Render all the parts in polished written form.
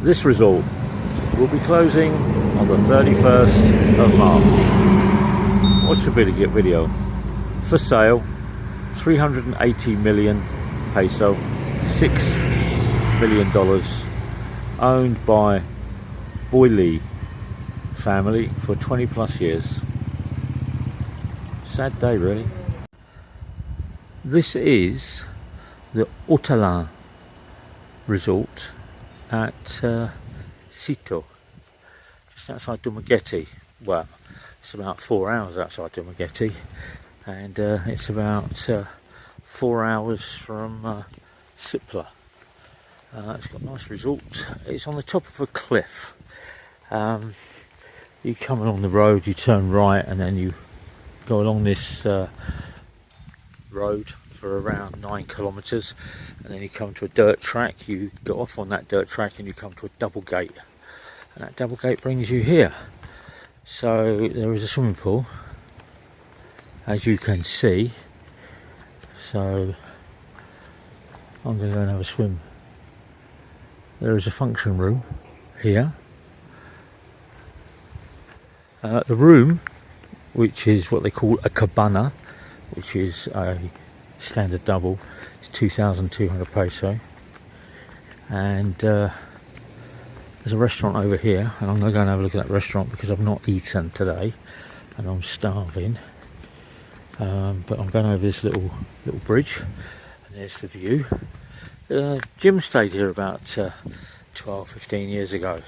This resort will be closing on the 31st of March. Watch the video. For sale, 380 million peso, $6 million, owned by Boy Lee family for 20 plus years. Sad day, really. This is the Oriental resort at Sito, just outside Dumaguete. Well, it's about 4 hours outside Dumaguete, and it's about 4 hours from Sipla. It's got a nice resort. It's on the top of a cliff. You come along the road, you turn right, and then you go along this road for around 9 kilometers, and then you come to a dirt track. You go off on that dirt track and you come to a double gate, and that double gate brings you here. So there is a swimming pool, as you can see, so I'm going to go and have a swim. There is a function room here. The room, which is what they call a cabana, which is a standard double, is 2,200 peso, and there's a restaurant over here, and I'm going to go and have a look at that restaurant because I've not eaten today and I'm starving. But I'm going over this little bridge, and there's the view. Jim stayed here about 12-15 years ago,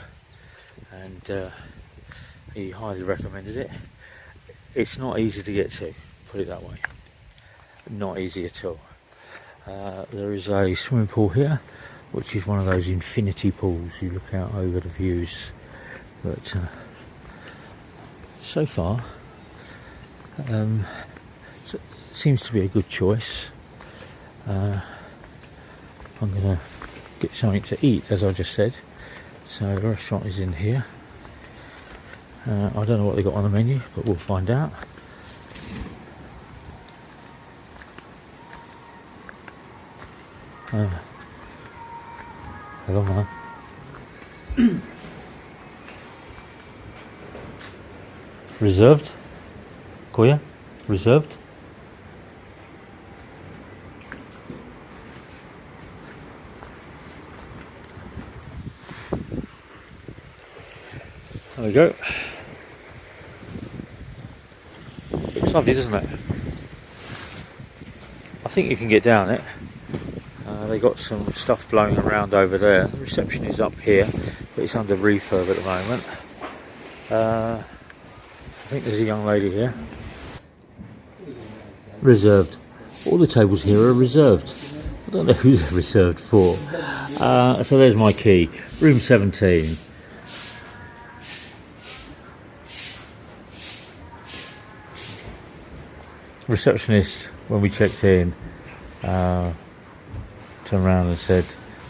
and he highly recommended it. It's not easy to get to, put it that way. Not easy at all. There is a swimming pool here, which is one of those infinity pools. You look out over the views, but so far seems to be a good choice. I'm going to get something to eat, as I just said. So the restaurant is in here. I don't know what they got on the menu, but we'll find out. Hello, man. Reserved? Koya? Reserved? There we go. Looks lovely, doesn't it? I think you can get down it. They got some stuff blowing around over there. The reception is up here, but it's under refurb at the moment. I think there's a young lady here. Reserved. All the tables here are reserved. I don't know who they're reserved for. So there's my key. Room 17. Receptionist, when we checked in, turned around and said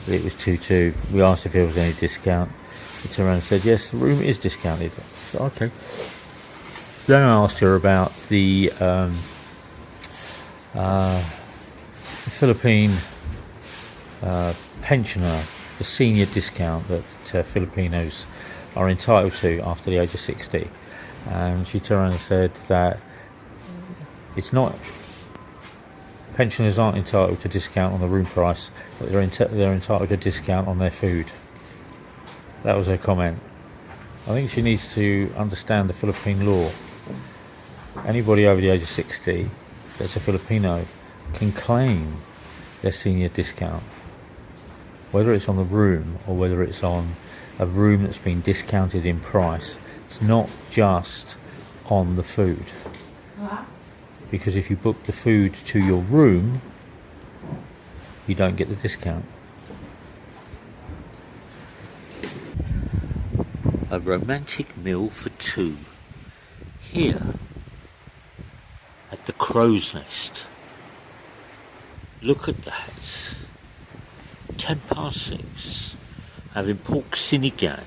that it was 2-2. We asked if there was any discount. He turned around and said, yes, the room is discounted. So, okay. Then I asked her about the Philippine pensioner, the senior discount that Filipinos are entitled to after the age of 60. And she turned around and said that it's not, pensioners aren't entitled to discount on the room price, but they're entitled to discount on their food. That was her comment. I think she needs to understand the Philippine law. Anybody over the age of 60 that's a Filipino can claim their senior discount, whether it's on the room or whether it's on a room that's been discounted in price. It's not just on the food. Because if you book the food to your room, you don't get the discount. A romantic meal for two here at the Crow's Nest. Look at that. 6:10, having pork sinigang,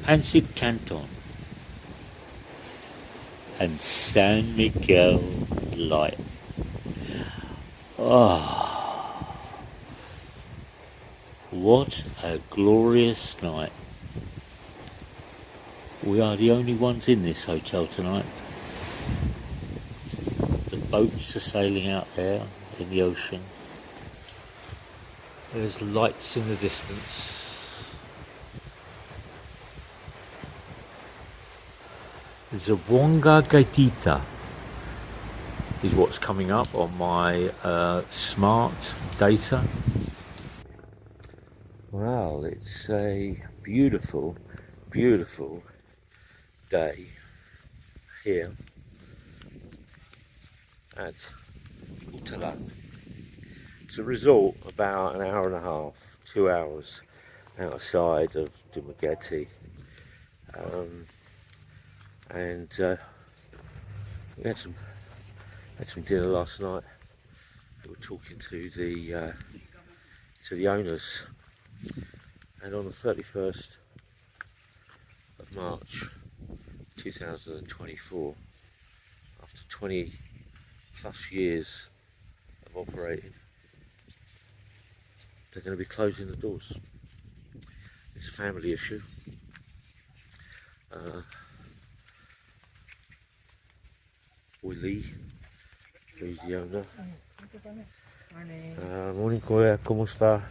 pancit canton, and San Miguel light. Oh, What a glorious night. We are the only ones in this hotel tonight. The boats are sailing out there in the ocean. There's lights in the distance. Zawonga Gaitita is what's coming up on my smart data. Well, it's a beautiful, beautiful day here at Utalan. It's a resort about an hour and a half, 2 hours outside of Dumaguete, and we had some dinner last night. We were talking to the owners, and on the 31st of March 2024, after 20 plus years of operating, they're going to be closing the doors. It's a family issue. Willie, who's the owner. Morning, Koya, ¿cómo está?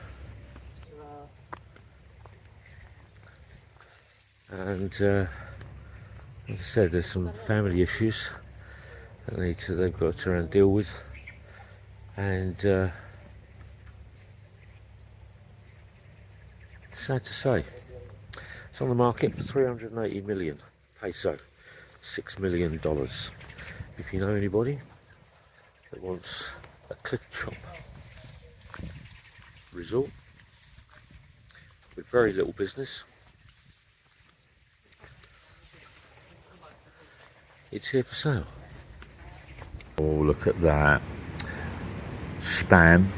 And as I said, there's some family issues that they've got to try and deal with, and sad to say, it's on the market for 380 million peso, $6 million. If you know anybody that wants a cliff top resort with very little business, it's here for sale. Oh, look at that. Spam,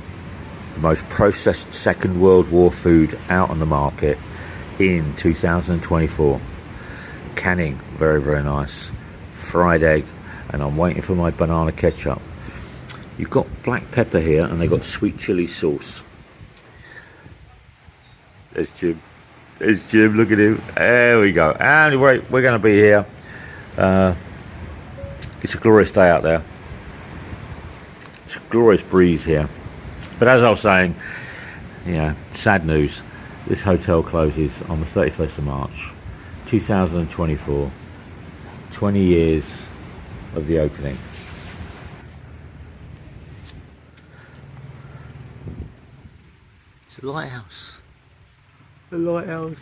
the most processed Second World War food out on the market in 2024. Canning, very, very nice. Fried egg, and I'm waiting for my banana ketchup. You've got black pepper here, and they've got sweet chili sauce. There's Jim. There's Jim, look at him. There we go. And we're going to be here. It's a glorious day out there. It's a glorious breeze here. But as I was saying, sad news. This hotel closes on the 31st of March, 2024. 20 years of the opening. It's a lighthouse. The lighthouse.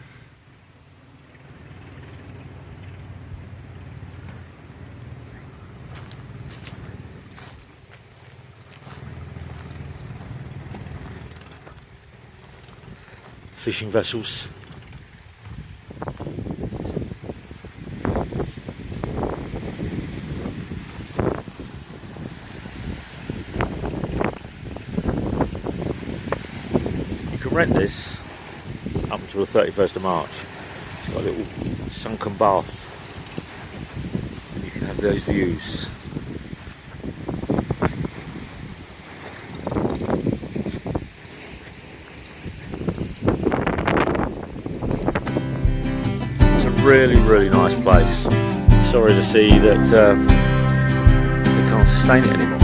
Fishing vessels. You can rent this up until the 31st of March. It's got a little sunken bath, and you can have those views. Really, really nice place. Sorry to see that they can't sustain it anymore.